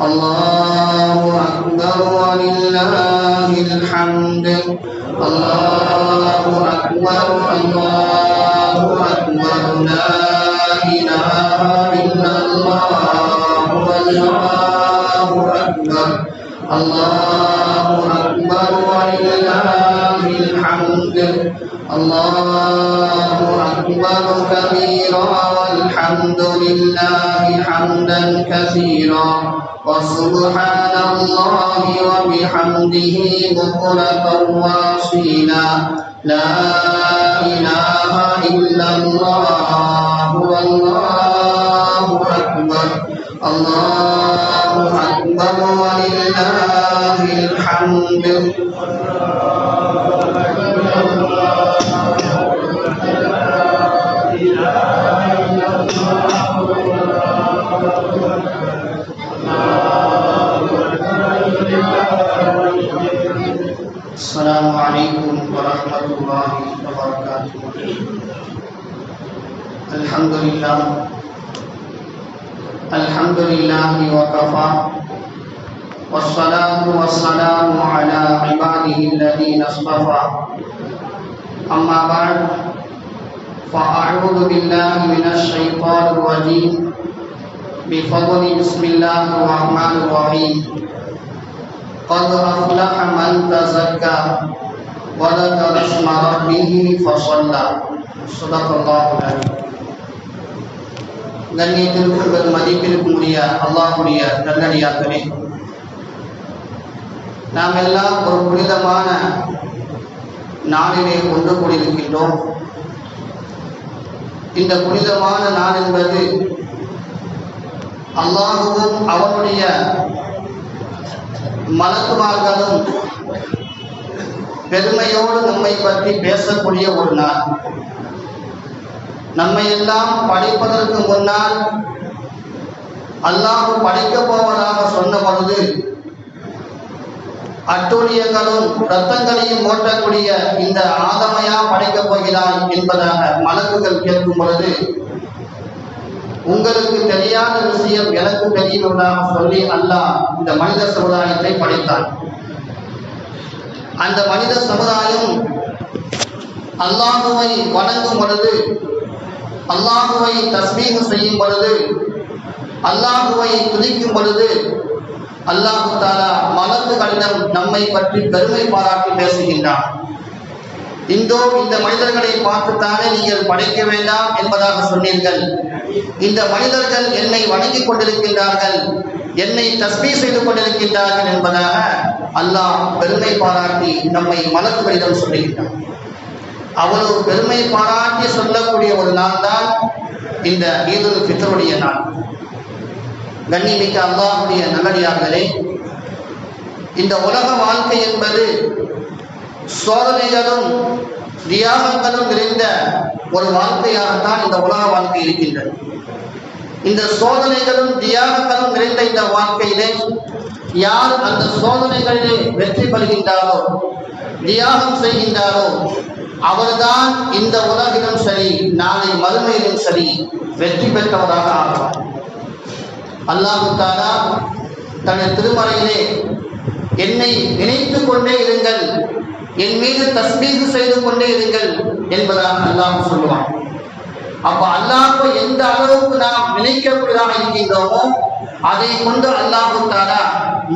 الله أكبر ولله الحمد الله أكبر الله أكبر لا إله إلا الله والله أكبر الله أكبر ولله الحمد الله أكبر كبيرا والحمد لله حمدا كثيرا وسبحان الله وبحمده بكرة وأصيلا لا إله إلا الله والله أكبر الله أكبر ولله الحمد السلام عليكم ورحمة الله وبركاته. الحمد لله وكفى والصلاة والسلام على عباده الذين اصطفى أما بعد فأعوذ بالله من الشيطان الرجيم بفضل بسم الله الرحمن الرحيم قد أفلح من تزكى وذكر اسم ربه فصلى صدق الله العظيم. கண்ணியத்திற்கும் மதிப்பிற்கும் உரிய அல்லாஹ்வுடைய நல்லடியார்களே, நாம் எல்லாம் ஒரு புனிதமான நாளிலே ஒன்று கூடியிருக்கின்றோம். இந்த புனிதமான நாள் என்பது அல்லாஹ்வும் அவனுடைய மலக்குமார்களும் பெருமையோடு நம்மை பற்றி பேசக்கூடிய ஒரு நாள். நம்மை எல்லாம் படைப்பதற்கு முன்னால் அல்லாஹ் படைக்கப் போவதாக சொன்ன பொழுது அட்டூழியங்களும் இரத்தங்களையும் ஓட்டக்கூடிய இந்த ஆதமையா படைக்கப் போகிறாய் என்பதாக மலக்குகள் கேட்கும் பொழுது, உங்களுக்கு தெரியாத விஷயம் எனக்கு தெரியும்தாக சொல்லி அல்லாஹ் இந்த மனித சமுதாயத்தை படைத்தான். அந்த மனித சமுதாயம் அல்லாஹுவை வணங்கும் பொழுது, அல்லாஹுவை தஸ்பீஹ் செய்யும் பொழுது, அல்லாஹுவை துதிக்கும் பொழுது அல்லாஹு தஆலா மலக்குகளிடம் நம்மை பற்றி பெருமை பாராட்டி பேசுகின்றான். இந்தோ இந்த மனிதர்களை பார்த்துத்தானே நீங்கள் படைக்க வேண்டாம் என்பதாக சொன்னீர்கள். இந்த மனிதர்கள் என்னை வணங்கிக் கொண்டிருக்கின்றார்கள், என்னை தஸ்பீஹ் செய்து கொண்டிருக்கின்றார்கள் என்பதாக அல்லாஹ் பெருமை பாராட்டி நம்மை மலக்குகளிடம் சொல்லுகின்றான். அவ்வளவு பெருமை பாராட்டி சொல்லக்கூடிய ஒரு நாள் தான் இந்த ஈதுல் ஃபித்ருடைய நாள். கண்ணியமிக்க அல்லாஹ்வுடைய நல்லடியார்களே, இந்த உலக வாழ்க்கை என்பது சோதனைகளும் தியாகங்களும் நிறைந்த ஒரு வாழ்க்கையாகத்தான் இந்த உலக வாழ்க்கை இருக்கின்றது. இந்த சோதனைகளும் தியாகங்களும் நிறைந்த இந்த வாழ்க்கையிலே யார் அந்த சோதனைகளிலே வெற்றி பெறுகின்றாரோ, தியாகம் செய்கின்றாரோ, அவர்தான் இந்த உலகிலும் சரி நாளை மறுமையிலும் சரி வெற்றி பெற்றவராக ஆவார். அல்லாஹு தஆலா தனது திருமறையிலே என்னை நினைத்து கொண்டே இருங்கள், என் மீது தஸ்பீஹ் செய்து கொண்டே இருங்கள் என்பதாக அல்லாஹ் சொல்லுவான். அப்ப அல்லாஹ்வை எந்த அளவுக்கு நாம் நினைக்கக்கூடியதாக இருக்கின்றோமோ அதை கொண்டு அல்லாஹு தஆலா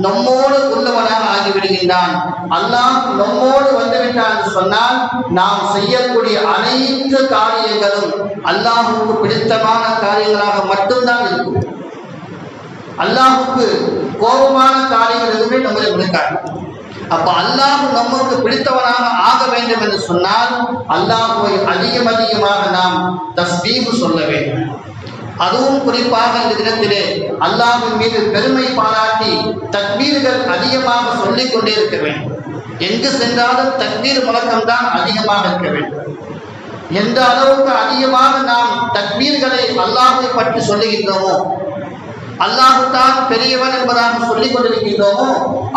நம்மோடு உள்ளவனாக ஆகிவிடுகின்றான். அல்லாஹ் நம்மோடு வந்துவிட்டான் என்று சொன்னால் நாம் செய்யக்கூடிய அனைத்து காரியங்களும் அல்லாஹுக்கு பிடித்தமான காரியங்களாக மட்டும்தான் இருக்கும். அல்லாஹுக்கு கோபமான காரியங்கள் எதுவுமே நம்மளை விடுக்காது. அப்ப அல்லாஹ் நமக்கு பிடித்தவனாக ஆக வேண்டும் என்று சொன்னால் அல்லாஹ்வை அதிகமாக நாம் தஸ்பீஹ் சொல்ல வேண்டும். அதுவும் குறிப்பாக இந்த தினத்திலே அல்லாஹ்வின் மீது பெருமை பாராட்டி தக்பீர்கள் அதிகமாக சொல்லிக் கொண்டே இருக்க வேண்டும். எங்கு சென்றாலும் தக்பீர் முழக்கம்தான் அதிகமாக இருக்க வேண்டும். எந்த அளவுக்கு அதிகமாக நாம் தக்பீர்களை அல்லாஹ்வை பற்றி சொல்லுகின்றோமோ, அல்லாஹ் தான் பெரியவன் என்பதாக சொல்லிக் கொண்டிருக்கின்றோமோ,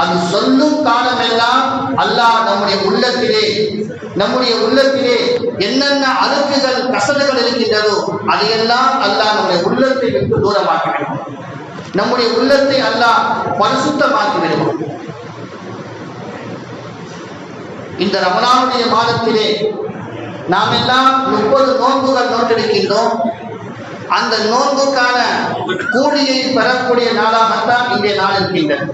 அது சொல்லும் காலமெல்லாம் அல்லாஹ் நம்முடைய உள்ளத்திலே என்னென்ன அழுக்குகள் கசடுகள் இருக்கின்றதோ அதையெல்லாம் அல்லாஹ் நம்முடைய உள்ளத்தை விட்டு தூரமாக்க வேண்டும். நம்முடைய உள்ளத்தை அல்லாஹ் பரிசுத்தமாக்கி விடுவோம். இந்த ரமலானுடைய மாதத்திலே நாம் எல்லாம் 30 நோன்புகள் நோட்டெடுக்கின்றோம். அந்த நோன்புக்கான கூலியை பெறக்கூடிய நாளாகத்தான் இன்றைய நாள் இருக்கின்றது.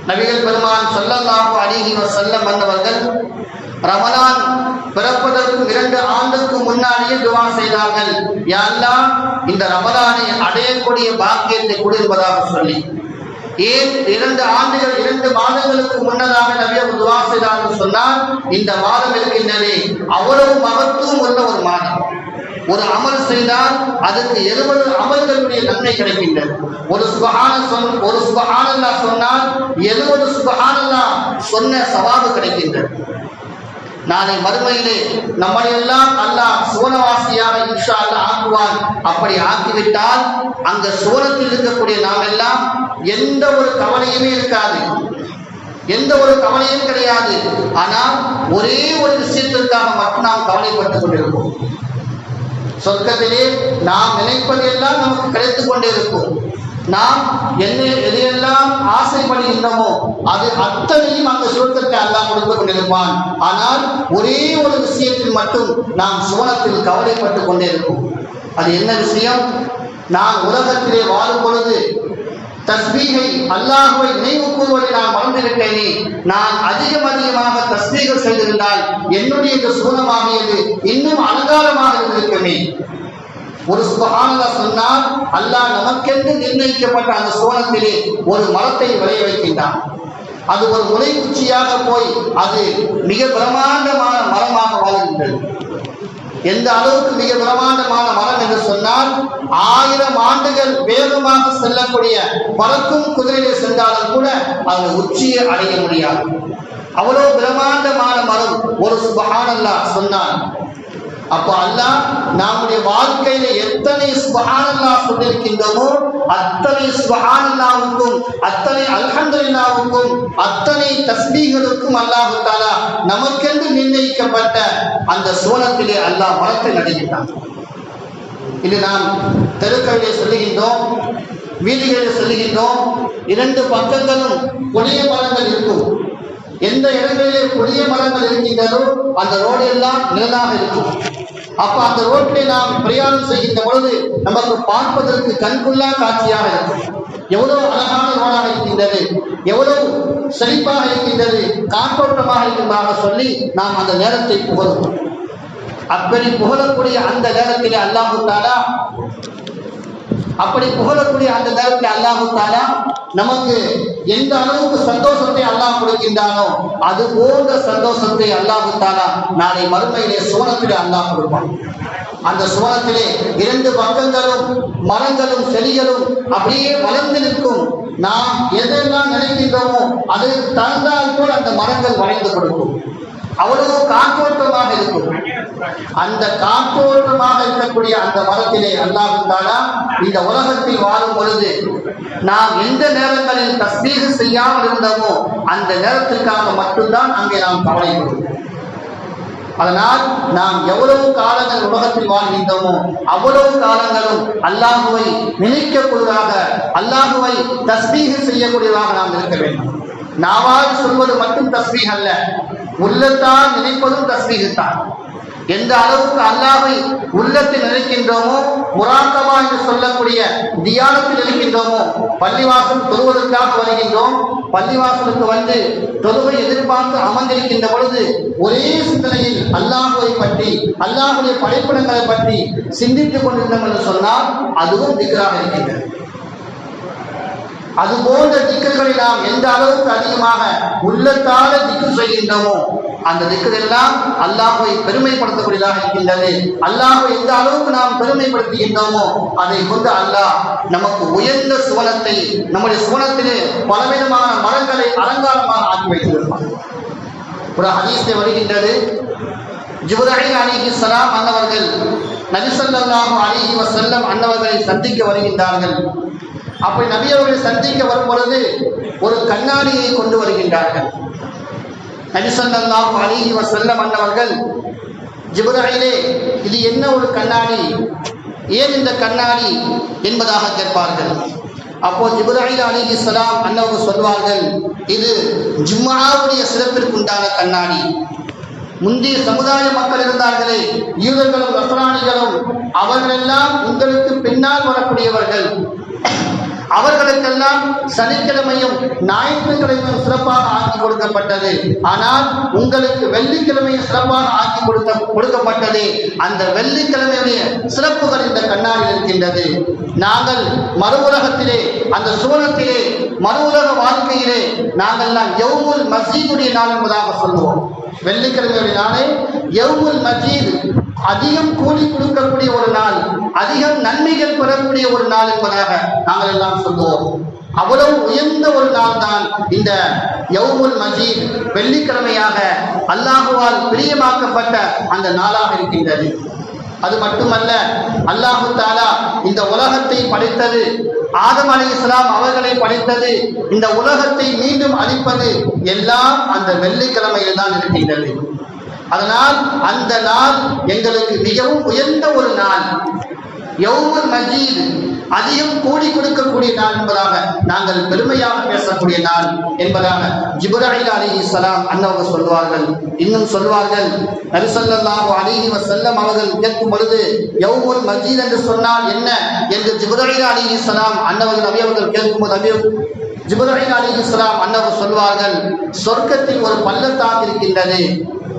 நபிகள் பெருமான் ஸல்லல்லாஹு அலைஹி வஸல்லம் அவர்கள் ரமலான் பிறப்பதற்கு 2 ஆண்டுக்கு முன்னாடியே துஆ செய்தார்கள், யா அல்லாஹ் இந்த ரமலானை அடையக்கூடிய பாக்கியத்தை கொடு என்பதாக சொல்லி. ஏன் 2 மாதங்களுக்கு முன்னதாக நபி துஆ செய்தார்கள் சொன்னால், இந்த மாதம் இருக்கின்றதே அவ்வளவு மகத்துவம் உள்ள ஒரு மாதம். ஒரு அமல் செய்தால் அதுக்கு 70 அமல்களுடைய நன்மை கிடைக்கின்றது. ஒரு சுப்ஹானல்லாஹ் சொன்னால் 70 சுப்ஹானல்லாஹ் சொன்ன சவாபு கிடைக்கின்றது. நாளை மறுமையிலே நம்மளையெல்லாம் அல்லாஹ் சுவனவாசியாக இன்ஷா அல்லாஹ் ஆக்குவான். அப்படி ஆக்கிவிட்டால் அங்க சுவனத்தில் இருக்கக்கூடிய நாம் எல்லாம் எந்த ஒரு கவலையுமே இருக்காது, எந்த ஒரு கவலையும் கிடையாது. ஆனால் ஒரே ஒரு விஷயத்திற்காக மட்டும் நாம் கவலைப்பட்டுக் கொண்டிருப்போம். சொர்க்கத்திலே நாம் நினைப்பதெல்லாம் நமக்கு கிடைத்துக் கொண்டே இருக்கும். நாம் எதையெல்லாம் ஆசைப்படுகின்றோமோ அது அத்தனையும் அந்த சுவனத்திற்கு அல்லாஹ் கொடுத்து கொண்டிருப்பான். ஆனால் ஒரே ஒரு விஷயத்தில் மட்டும் நாம் சுவனத்தில் கவலைப்பட்டுக் கொண்டே இருக்கும். அது என்ன விஷயம்? நான் உலகத்திலே வாழும் பொழுது தஸ்பீகை அல்லாஹ்வை நினைவு கூறுவதை நான் மறந்துவிட்டேனே, நான் அதிகமாக தஸ்பீகள் செய்திருந்தால் என்னுடைய இந்த சுவனமாகியது இன்னும் அலங்காரமாக இருந்திருக்குமே. ஒரு சுப்ஹானல்லாஹ் சொன்னால் அல்லாஹ் நமக்கென்று நிர்ணயிக்கப்பட்ட அந்த சுவனத்திலே ஒரு மரத்தை விளைய வைக்கின்றான். அது ஒரு முளை குச்சியாக போய் அது மிக பிரமாண்டமான மரமாக வாழ்கின்றது. எந்த அளவுக்கு மிக பிரமாண்டமான மரம் என்று சொன்னால் 1000 ஆண்டுகள் வேகமாக செல்லக்கூடிய பறக்கும் குதிரையிலே சென்றாலும் கூட அந்த உச்சியை அடைய முடியாது. அவ்வளவு பிரமாண்டமான மரம் ஒரு சுப்ஹானல்லாஹ் சொன்னான். அப்போ அல்லாஹ் நம்முடைய வாழ்க்கையில எத்தனை சுப்ஹானல்லாஹ் சொல்லியிருக்கின்றோமோ அத்தனை சுப்ஹானல்லாஹ்வுக்கும் அத்தனை அல்ஹம்துலில்லாஹ்வுக்கும் அத்தனை தஸ்பீகளுக்கும் அல்லாஹ் தஆலா நமக்கென்று நிர்ணயிக்கப்பட்ட அந்த சுவனத்திலே அல்லாஹ் மரத்தை நடுகின்றான். இது நாம் தெருக்களிலே சொல்லுகின்றோம், வீதிகளிலே சொல்லுகின்றோம். 2 பக்கங்களும் புளிய மரங்கள் இருக்கும். எந்த இடங்களிலே புளிய மரங்கள் இருக்கின்றதோ அந்த ரோடு எல்லாம் நிழலாக இருக்கும். அப்ப அந்த ரோட்டிலே நாம் பிரயாணம் செய்கின்ற பொழுது நமக்கு பார்ப்பதற்கு கண்குள்ளா காட்சியாக இருக்கும். எவ்வளவு அழகான ரோடாக இருக்கின்றது, எவ்வளவு செழிப்பாக இருக்கின்றது, காற்றோட்டமாக இருக்கின்றதாக சொல்லி நாம் அந்த நேரத்தை புகழும். அப்படி புகழக்கூடிய அந்த நேரத்திலே அல்லாஹ் தஆலா நமக்கு எந்த அளவுக்கு சந்தோஷத்தை அல்லாஹ் கொடுக்கின்றானோ அது போன்ற சந்தோஷத்தை அல்லாஹ் தஆலா நாளை மறுமையிலே சுவனத்திலே அல்லாஹ் கொடுப்பான். அந்த சுவனத்திலே 2 பக்கங்களும் மரங்களும் செடிகளும் அப்படியே வளர்ந்து நிற்கும். நாம் எதெல்லாம் நினைக்கின்றோமோ அது தந்தால் போல் அந்த மரங்கள் வளைந்து கொடுக்கும். அவ்வளவு காற்றோட்டமாக இருக்கும். அந்த காற்றோட்டமாக இருக்கக்கூடிய அந்த மரத்திலே அல்லாஹ் தஆலா இந்த உலகத்தில் வாழும் பொழுது நாம் எந்த நேரங்களில் தஸ்பீஹ் செய்யாமல் இருந்தோமோ அந்த நேரத்திற்காக மட்டும்தான் அங்கே நாம் கவலைப்படுவோம். அதனால் நாம் எவ்வளவு காலங்கள் உலகத்தில் வாழ்கின்றோமோ அவ்வளவு காலங்களும் அல்லாஹுவை நினைக்கக்கூடியதாக, அல்லாஹுவை தஸ்பீஹ் செய்யக்கூடியதாக நாம் இருக்க வேண்டும். நாவால் சொல்வது மட்டும் தஸ்பீஹ் அல்ல, உள்ளத்தால் நினைப்பதும் தஸ்பீஹ் தான். எந்த அளவுக்கு அல்லாஹ்வை உள்ளத்தில் நினைக்கின்றோமோ, முராக்கபா என்று சொல்லக்கூடிய தியானத்தில் இருக்கின்றோமோ, பள்ளிவாசல் தொழுவதற்காக வருகின்றோம், பள்ளிவாசலுக்கு வந்து தொழுவை எதிர்பார்த்து அமர்ந்திருக்கின்ற பொழுது ஒரே சிந்தனையில் அல்லாஹ்வை பற்றி, அல்லாஹ்வுடைய படைப்பிடங்களை பற்றி சிந்தித்துக் கொண்டிருந்தோம் என்று சொன்னால் அதுவும் திக்ராக இருக்கின்றது. அதுபோன்ற திக்ர்களை நாம் எந்த அளவுக்கு அதிகமாக உள்ளத்தால திக்ர் செய்கின்றோமோ அந்த திக்ர் எல்லாம் அல்லாஹ்வை பெருமைப்படுத்தக்கூடியதாக இருக்கின்றது. அல்லாஹ்வை எந்த அளவுக்கு நாம் பெருமைப்படுத்துகின்றோமோ அதை கொண்டு அல்லாஹ் நமக்கு உயர்ந்த சுவனத்தை, நம்முடைய சுவனத்திலே பலவிதமான மரங்களை அலங்காரமாக ஆக்கி வைத்திருப்பார். ஒரு ஹதீஸிலே வருகின்றது, ஜிப்ரீல் அலைஹிஸ்ஸலாம் அன்னவர்கள் நபி ஸல்லல்லாஹு அலைஹி வஸல்லம் அன்னவர்களை சந்திக்க வருகின்றார்கள். அப்படி நபி அவர்களை சந்திக்க வரும் பொழுது ஒரு கண்ணாடியை கொண்டு வருகின்றார்கள். நபி ஸல்லல்லாஹு அலைஹி வஸல்லம் அன்னவர்கள், ஜிப்ரீலே இது என்ன ஒரு கண்ணாடி, ஏன் இந்த கண்ணாடி என்பதாக கேட்பார்கள். அப்போ ஜிப்ராயில் அலைஹிஸ்ஸலாம் அன்னவங்க சொல்வார்கள், இது ஜும்ஆவுடைய சிறப்பிற்குண்டான கண்ணாடி. முந்தைய சமுதாய மக்கள் இருந்தார்களே, யூதர்களும் நஸ்ரானிகளும், அவர்களெல்லாம் உங்களுக்கு பின்னால் வரக்கூடியவர்கள். அவர்களுக்கெல்லாம் சனிக்கிழமையும் ஞாயிற்றுக்கிழமையும் சிறப்பாக ஆக்கி கொடுக்கப்பட்டது. ஆனால் உங்களுக்கு வெள்ளிக்கிழமையும் சிறப்பாக ஆக்கி கொடுக்கப்பட்டது. அந்த வெள்ளிக்கிழமையுடைய சிறப்புகள் இந்த கண்ணாடியில் இருக்கின்றது. நாங்கள் மறு உலகத்திலே, அந்த சுவனத்திலே, மறு உலக வாழ்க்கையிலே நாங்கள்லாம் யௌமுல் மஸ்ஜீதுடைய நாள் என்பதாக சொல்லுவோம். வெள்ளிக்கிழமையுடைய நாளே யௌமுல் மஸ்ஜீத், அதிகம் கூலி கொடுக்கக்கூடிய ஒரு நாள், அதிகம் நன்மைகள் பெறக்கூடிய ஒரு நாள் என்பதாக நாங்கள் எல்லாம் சொல்லுவோம். அவ்வளவு உயர்ந்த ஒரு நாள் தான் இந்த யௌமுல் மஸ்ஜீத், வெள்ளிக்கிழமையாக அல்லாஹுவால் பிரியமாக்கப்பட்ட அந்த நாளாக இருக்கின்றது. அது மட்டுமல்ல, அல்லாஹு தஆலா இந்த உலகத்தை படைத்தது, ஆதம் அலைஹிஸ்ஸலாம் அவர்களை படைத்தது, இந்த உலகத்தை மீண்டும் அழிப்பது எல்லாம் அந்த வெள்ளிக்கிழமையில் தான் இருக்கின்றது. அதனால் அந்த நாள் எங்களுக்கு மிகவும் உயர்ந்த ஒரு நாள். யௌமுல் மஸ்ஜீத், அதிகம் கூலி கொடுக்கக்கூடிய நாள் என்பதாக நாங்கள் பெருமையாக பேசக்கூடிய நாள் என்பதாக ஜிப்ராயில் அலைஹிஸ்ஸலாம் அன்னவங்க சொல்வார்கள். இன்னும் சொல்வார்கள், நபி ஸல்லல்லாஹு அலைஹி வஸல்லம் அவர்கள் கேட்கும் பொழுது, யௌமுல் மஸ்ஜீத் என்று சொன்னால் என்ன என்று ஜிப்ராயில் அலைஹிஸ்ஸலாம் அன்னவர்கள் நபி அவர்கள் கேட்கும்போது, ஜிப்ராயில் அலைஹிஸ்ஸலாம் அன்னவர்கள் சொல்வார்கள், சொர்க்கத்தில் ஒரு பள்ளத்தாக்கு இருக்கின்றது.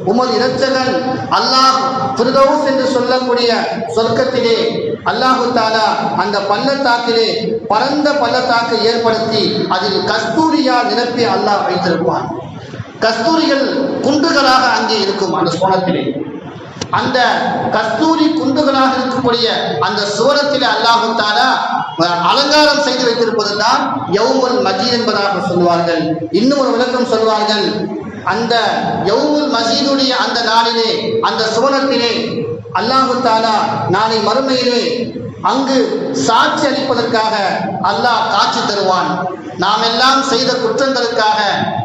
உமது இரட்சகன் அல்லாஹ் ஃபிர்தௌஸ் என்று சொல்லக்கூடிய சொர்க்கத்திலே அல்லாஹு தஆலா அந்த பள்ளத்தாக்கிலே பரந்த பள்ளத்தாக்கை ஏற்படுத்தி அதில் கஸ்தூரியால் நிரப்பி அல்லாஹ் வைத்திருப்பான். கஸ்தூரிகள் குண்டுகளாக அங்கே இருக்கும். அந்த சோனத்திலே அந்த கஸ்தூரி குண்டுகளாக இருக்கக்கூடிய அந்த சோனத்திலே அல்லாஹு தஆலா அலங்காரம் செய்து வைத்திருப்பதுதான் யௌமுல் மஸ்ஜீத் என்பதாக சொல்வார்கள். இன்னும் ஒரு விளக்கம் சொல்வார்கள், அந்த யௌமுல் மஸ்ஜீதுடைய அந்த நாளிலே, அந்த சுவனத்திலே அல்லாஹு தஆலா நாளை மறுமையிலே அங்கு சாட்சி அளிப்பதற்காக அல்லாஹ் காட்சி தருவான். நாம் எல்லாம் செய்த குற்றங்களுக்காக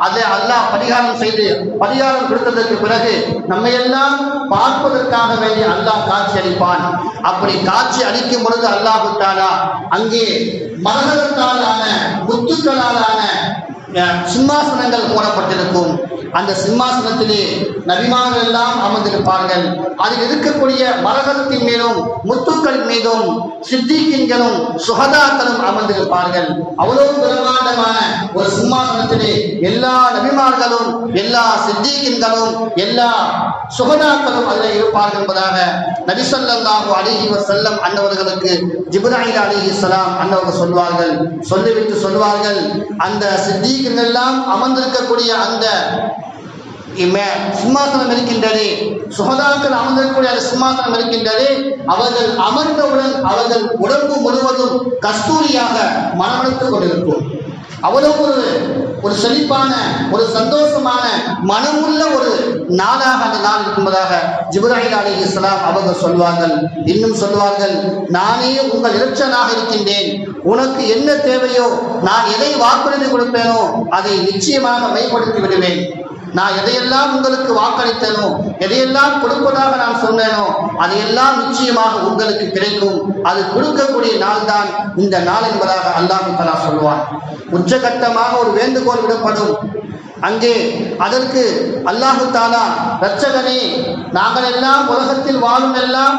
அதை அல்லாஹ் பரிகாரம் கொடுத்ததற்கு பிறகு நம்மையெல்லாம் பார்ப்பதற்காக வேண்டி அல்லாஹ் காட்சி அளிப்பான். அப்படி காட்சி அளிக்கும் பொழுது அல்லாஹு தஆலா அங்கே மரகதத்தாலான முத்துக்களாலான சிம்மாசனங்கள் போடப்பட்டிருக்கும். அந்த சிம்மாசனத்திலே நபிமார்கள் எல்லாம் அமர்ந்திருப்பார்கள். அதில் இருக்கக்கூடிய மரகதத்தின் மீதும் முத்துக்களின் மீதும் சித்திகீன்களும் சுஹதாக்களும் அமர்ந்திருப்பார்கள். அவ்வளவு பிரம்மாண்டமான ஒரு சிம்மாசனத்திலே எல்லா நபிமார்களும், எல்லா சித்திகீன்களும், எல்லா சுஹதாக்களும் அதில் இருப்பார்கள் என்பதாக நபி ஸல்லல்லாஹு அலைஹி வஸல்லம் அன்னவர்களுக்கு ஜிப்ராயில் அலைஹிஸ்ஸலாம் அன்னவர்கள் சொல்வார்கள். சொல்லிவிட்டு சொல்வார்கள், அந்த சித்திகீன்கள் எல்லாம் அமர்ந்திருக்கக்கூடிய அந்த சிம்மாசனம் இருக்கின்றது, சுஹதாக்கள் அமர்ந்திருக்கக்கூடிய அந்த சிம்மாசனம் இருக்கின்றது. அவர்கள் அமர்ந்தவுடன் அவர்கள் உடம்பு முழுவதும் கஸ்தூரியாக மனமளித்துக் கொண்டிருக்கும். அவ்வளவு ஒரு செழிப்பான, ஒரு சந்தோஷமான, மனமுள்ள ஒரு நாளாக அந்த நாள் இருக்கும்பதாக ஜிப்ராயில் அலைஹிஸ்ஸலாம் அவர்கள் சொல்வார்கள். இன்னும் சொல்வார்கள், நானே உங்கள் இரட்சகனாக இருக்கின்றேன். உனக்கு என்ன தேவையோ, நான் எதை வாக்குறுதி கொடுப்பேனோ அதை நிச்சயமாக மைப்படுத்தி விடுவேன். நான் எதையெல்லாம் உங்களுக்கு வாக்களித்தேனோ, எதையெல்லாம் கொடுப்பதாக நான் சொன்னேனோ அதையெல்லாம் நிச்சயமாக உங்களுக்கு கிடைக்கும். அது கொடுக்கக்கூடிய நாள் தான் இந்த நாள் என்பதாக அல்லாஹ் தஆலா சொல்வான். உச்சகட்டமாக ஒரு வேண்டுகோள் விடப்படும். அங்கே அதற்கு அல்லாஹு தஆலா, இரட்சகனே, நாங்கள் எல்லாம் உலகத்தில் வாழும் எல்லாம்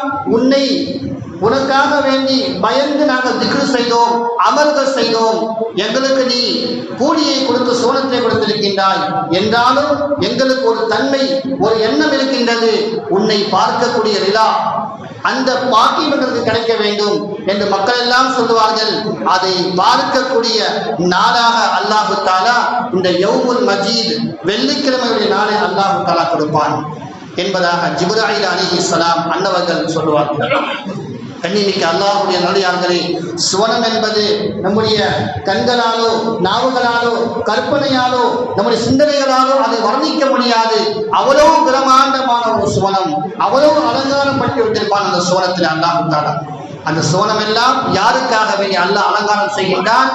உனக்காக வேண்டி பயந்து நாங்கள் திக்ர் செய்தோம், அமல்கள் செய்தோம். எங்களுக்கு நீ கூலியை கொடுத்து சோனத்தை கொடுத்திருக்கின்றாய். என்றாலும் எங்களுக்கு ஒரு தன்மை, ஒரு எண்ணம் இருக்கின்றது, உன்னை பார்க்கக்கூடிய ரிலா, அந்த பாக்கியம் எங்களுக்கு கிடைக்க வேண்டும் என்று மக்கள் எல்லாம் சொல்லுவார்கள். அதை பார்க்கக்கூடிய நாளாக அல்லாஹு தஆலா இந்த யௌமுல் மஸ்ஜீத், வெள்ளிக்கிழமையுடைய நாளை அல்லாஹு தஆலா கொடுப்பான் என்பதாக ஜிப்ராயில் அலைஹிஸ்ஸலாம் அன்னவர்கள் சொல்லுவார்கள். கண்ணிமிக்க அல்லாஹ்வுடைய நல்லடியார்களே, சுவனம் என்பது நம்முடைய கண்களாலோ, நாவுகளாலோ, கற்பனையாலோ, நம்முடைய சிந்தனைகளாலோ அதை வர்ணிக்க முடியாது. அவ்வளவு பிரமாண்டமான ஒரு சுவனம், அவ்வளவு அலங்காரம் பற்றி விட்டிருப்பான் அந்த சுவனத்தில் அல்லாஹ் தஆலா. அந்த சுவனம் எல்லாம் யாருக்காக வேண்டி அல்லாஹ் அலங்காரம் செய்கின்றான்?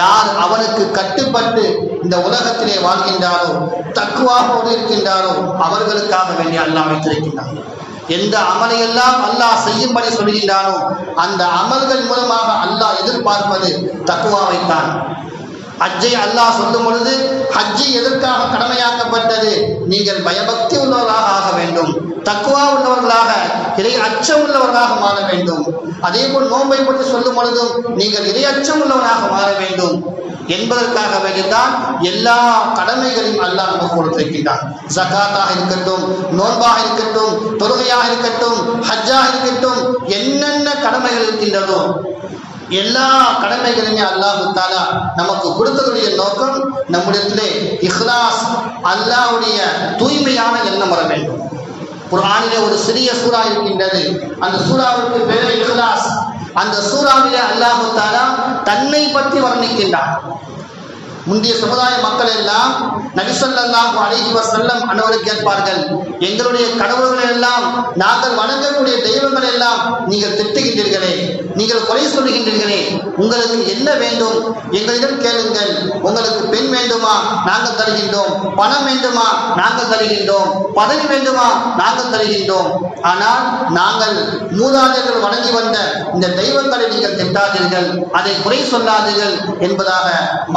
யார் அவனுக்கு கட்டுப்பட்டு இந்த உலகத்திலே வாழ்கின்றாரோ, தக்வாவோடு இருக்கின்றாரோ அவர்களுக்காக வேண்டி அல்லாஹ் வைத்திருக்கின்றான். எந்த அமலையெல்லாம் அல்லாஹ் செய்யும்படி சொல்கின்றானோ அந்த அமல்கள் மூலமாக அல்லாஹ் எதிர்பார்ப்பது தக்வாவைத்தான். ஹஜ்ஜை அல்லாஹ் சொல்லும் பொழுது ஹஜ்ஜி எதற்காக கடமையாக்கப்பட்டது? நீங்கள் பயபக்தி உள்ளவர்களாக ஆக வேண்டும், தக்வா உள்ளவர்களாக, இறை அச்சம் உள்ளவர்களாக மாற வேண்டும். அதே போல் நோன்பை பற்றி சொல்லும் பொழுதும் நீங்கள் இறை அச்சம் உள்ளவராக மாற வேண்டும் என்பதற்காக வேண்டித்தான் எல்லா கடமைகளையும் அல்லாஹ் நமக்கு கொடுத்திருக்கின்றான். ஜகாத்தாக இருக்கட்டும், நோன்பாக இருக்கட்டும், தொழுகையாக இருக்கட்டும், ஹஜ்ஜாக இருக்கட்டும், என்னென்ன கடமைகள் இருக்கின்றதோ எல்லா கடமைகளுமே அல்லாஹ் தஆலா நமக்கு கொடுத்ததுடைய நோக்கம் நம்முடைய இஹ்லாஸ், அல்லாஹ்வுடைய தூய்மையான எண்ணம் வர வேண்டும். குர்ஆனிலே ஒரு சிறிய சூரா இருக்கின்றது, அந்த சூராவுக்கு பேர் இஹ்லாஸ். அந்த சூராவிலே அல்லாஹ் தஆலா தன்னை பற்றி வர்ணிக்கின்றார். முந்தைய சமுதாய மக்கள் எல்லாம் நபி ஸல்லல்லாஹு அலைஹி வஸல்லம் அன்னவரை கேட்பார்கள், எங்களுடைய கடவுள்கள் எல்லாம், நாங்கள் வணங்கக்கூடிய தெய்வங்கள் எல்லாம் நீங்கள் திட்டுகின்றீர்களே, நீங்கள் குறை சொல்லுகின்றீர்களே, உங்களுக்கு என்ன வேண்டும்? எங்களிடம் கேளுங்கள். உங்களுக்கு பெண் வேண்டுமா? நாங்கள் தருகின்றோம். பணம் வேண்டுமா? நாங்கள் தருகின்றோம். பதவி வேண்டுமா? நாங்கள் தருகின்றோம். ஆனால் நாங்கள் மூதாதையர்கள் வணங்கி வந்த இந்த தெய்வங்களை நீங்கள் திட்டாதீர்கள், அதை குறை சொல்லாதீர்கள் என்பதாக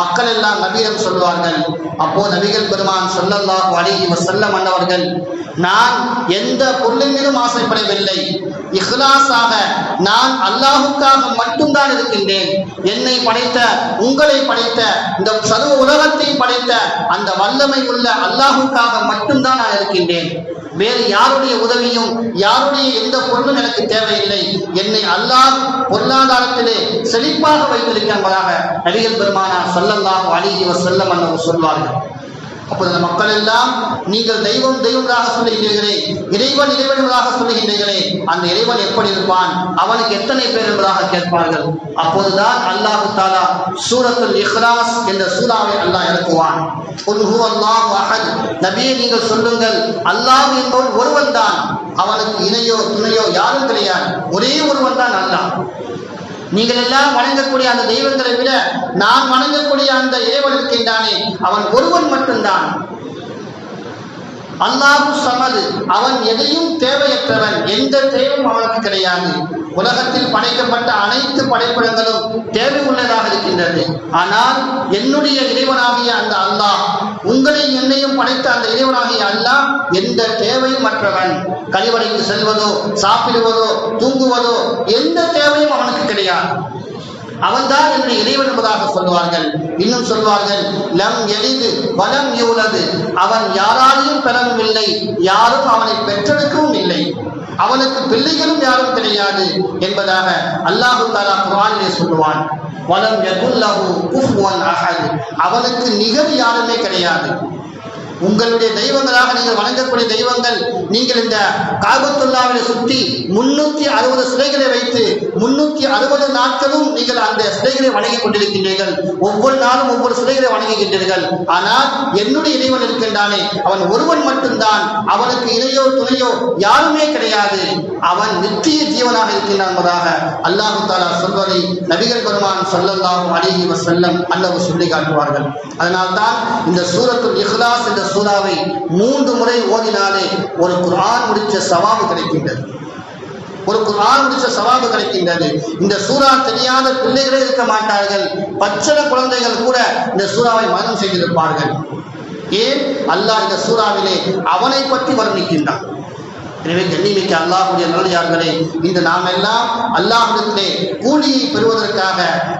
மக்கள் எல்லாம் நபியிடம் சொல்வார்கள். அப்போ நபிகள் பெருமான் ஸல்லல்லாஹு அலைஹி வஸல்லம் அன்னவர்கள், நான் எந்த பொருளின் மீதும் ஆசைப்படவில்லை, இஹ்லாஸாக நான் அல்லாஹுக்காக மட்டும்தான் இருக்கின்றேன். என்னை படைத்த, உங்களை படைத்த, இந்த சர்வ உலகத்தை படைத்த அந்த வல்லமை உள்ள அல்லாஹுக்காக மட்டும்தான் நான் இருக்கின்றேன். வேறு யாருடைய உதவியும் யாருடைய எந்த பொருளும் எனக்கு தேவையில்லை. என்னை அல்லாஹ் பொருளாதாரத்திலே செழிப்பாக வைத்திருக்கின்றதாக நபிகள் பெருமானார் ஸல்லல்லாஹு அலைஹி வஸல்லம் அன்னவர் சொல்வார்கள். அப்போது அந்த மக்கள் எல்லாம், நீங்கள் தெய்வம் தெய்வங்களாக சொல்லுகின்றீர்களே, இறைவன் இறைவன்களாக சொல்லுகின்றீர்களே, அந்த இறைவன் எப்படி இருப்பான், அவனுக்கு எத்தனை பேர் என்பதாக கேட்பார்கள். அப்போதுதான் அல்லாஹ் தஆலா சூரத்துல் இஹ்லாஸ் என்ற சூராவை அல்லாஹ் இறக்குவான். குல் ஹுவல்லாஹு அஹத், நபியே நீங்கள் சொல்லுங்கள், அல்லாஹ் என்பவன் ஒருவன் தான், அவனுக்கு இணையோ துணையோ யாரும் கிடையாது, ஒரே ஒருவன் தான் அல்லாஹ். நீங்கள் எல்லாம் வணங்கக்கூடிய அந்த தெய்வங்களை விட நான் வணங்கக்கூடிய அந்த இறைவன் இருக்கின்றானே, அவன் ஒருவன் மட்டும்தான். அல்லாஹு ஸமது, அவன் எதையும் தேவையற்றவன், எந்த தேவையும் அவனுக்கு கிடையாது. உலகத்தில் படைக்கப்பட்ட அனைத்து படைப்பிடங்களும் தேவை உள்ளதாக இருக்கின்றது. ஆனால் என்னுடைய இறைவனாகிய அந்த அல்லாஹ், உங்களை என்னையும் படைத்த அந்த இறைவனாகிய அல்லாஹ் எந்த தேவையும் அற்றவன். கழிவறைக்கு செல்வதோ, சாப்பிடுவதோ, தூங்குவதோ எந்த தேவையும் அவனுக்கு கிடையாது. அவன்தான் என்னுடைய இறைவன் என்பதாக சொல்வார்கள். இன்னும் சொல்வார்கள், லம் எலிது வலம் யூலது, அவன் யாராலையும் பெறவும் இல்லை, யாரும் அவனை பெற்றெடுக்கவும் இல்லை, அவனுக்கு பிள்ளைகளும் யாரும் கிடையாது என்பதாக அல்லாஹ் தஆலா குர்ஆனிலே சொல்லுவான். வலம் யகுல் லஹு குஃபுவன் அஹத், அவனுக்கு நிகர் யாருமே கிடையாது. உங்களுடைய தெய்வங்களாக நீங்கள் வணங்கக்கூடிய தெய்வங்கள், நீங்கள் இந்த காபத்துல்லாவை சுற்றி 360 சிலைகளை வைத்து 360 நாட்களும் நீங்கள் அந்த சிலைகளை வணங்கிக் கொண்டிருக்கின்றீர்கள். ஒவ்வொரு நாளும் ஒவ்வொரு சிலைகளை வணங்குகின்றீர்கள். ஆனால் என்னுடைய இறைவன் இருக்கின்றானே, அவன் ஒருவன் மட்டும்தான், அவனுக்கு இணையோ துணையோ யாருமே கிடையாது, அவன் நித்திய ஜீவனாக இருக்கின்றான் என்பதாக அல்லாஹ் தஆலா சொல்வதை நபிகள் பெருமான் ஸல்லல்லாஹு அலைஹி வஸல்லம் அன்னவர் சொல்லி காட்டுவார்கள். அதனால்தான் இந்த சூரத்துல் இஹ்லாஸ் என்ற சூராவை 3 முறை ஓதினாலே ஒரு குர்ஆன் முடிச்ச சவாபு கிடைக்கின்றது. ஒரு குர்ஆன் முடிச்ச சவாபு கிடைக்கின்றது. இந்த சூரா தெரியாத பிள்ளைகளே இருக்க மாட்டார்கள். பச்சள குழந்தைகள் கூட இந்த சூராவை மனனம் செய்திருப்பார்கள். ஏன்? அல்லாஹ் இந்த சூராவிலே அவனை பற்றி வர்ணிக்கின்றான். எனவே கண்ணியமிக்க அல்லாஹ்வுடைய நல்லடியார்களே, இந்த நாம் எல்லாம் அல்லாஹ்விடத்திலே கூலியை பெறுவதற்காக,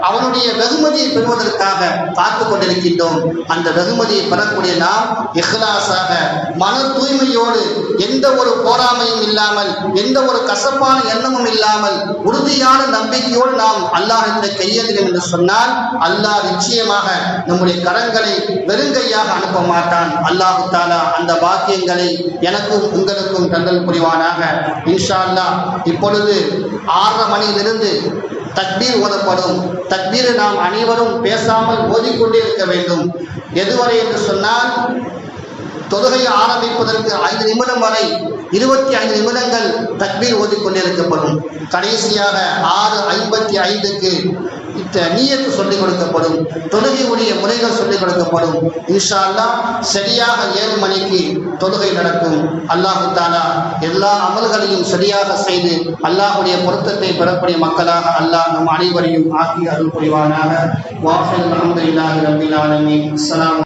அவனுடைய வெகுமதியை பெறுவதற்காக காத்துக் கொண்டிருக்கின்றோம். அந்த வெகுமதியை பெறக்கூடிய நாம் இஹ்லாஸாக, மன தூய்மையோடு, எந்த ஒரு போராமையும் இல்லாமல், எந்த ஒரு கசப்பான எண்ணமும் இல்லாமல், உறுதியான நம்பிக்கையோடு நாம் அல்லாஹ்விடத்திலே கையேந்தினோம் என்று சொன்னால், அல்லாஹ் நிச்சயமாக நம்முடைய கரங்களை வெறுங்கையாக அனுப்ப மாட்டான். அல்லாஹ் தஆலா அந்த பாக்கியங்களை எனக்கும் உங்களுக்கும் தந்தல் புரிவானாக. இன்ஷா அல்லாஹ் இப்பொழுது 6:30 மணியிலிருந்து தக்பீர் ஓதப்படும். தக்பீரை நாம் அனைவரும் பேசாமல் ஓதிக்கொண்டே இருக்க வேண்டும். எதுவரை என்று சொன்னால், தொழுகையை ஆரம்பிப்பதற்கு 5 நிமிடம் வரை 25 நிமிடங்கள் தக்பீர் ஓதிக்கொண்டே இருக்கப்படும். கடைசியாக 6:55க்கு நீயத்து சொல்லிக் கொடுக்கப்படும், தொழுகையுடைய முறைகள் சொல்லிக் கொடுக்கப்படும். இன்ஷா அல்லாஹ் சரியாக 7 மணிக்கு தொழுகை நடக்கும். அல்லாஹு தஆலா எல்லா அமல்களையும் சரியாக செய்து அல்லாஹ்வுடைய பொருத்தத்தை பெறக்கூடிய மக்களாக அல்லாஹ் நம் அனைவரையும் ஆக்கி அருள் புரிவானாக. வாஃபில் அல்ஹம்துலில்லாஹி ரப்பில் ஆலமீன். அஸ்ஸலாமு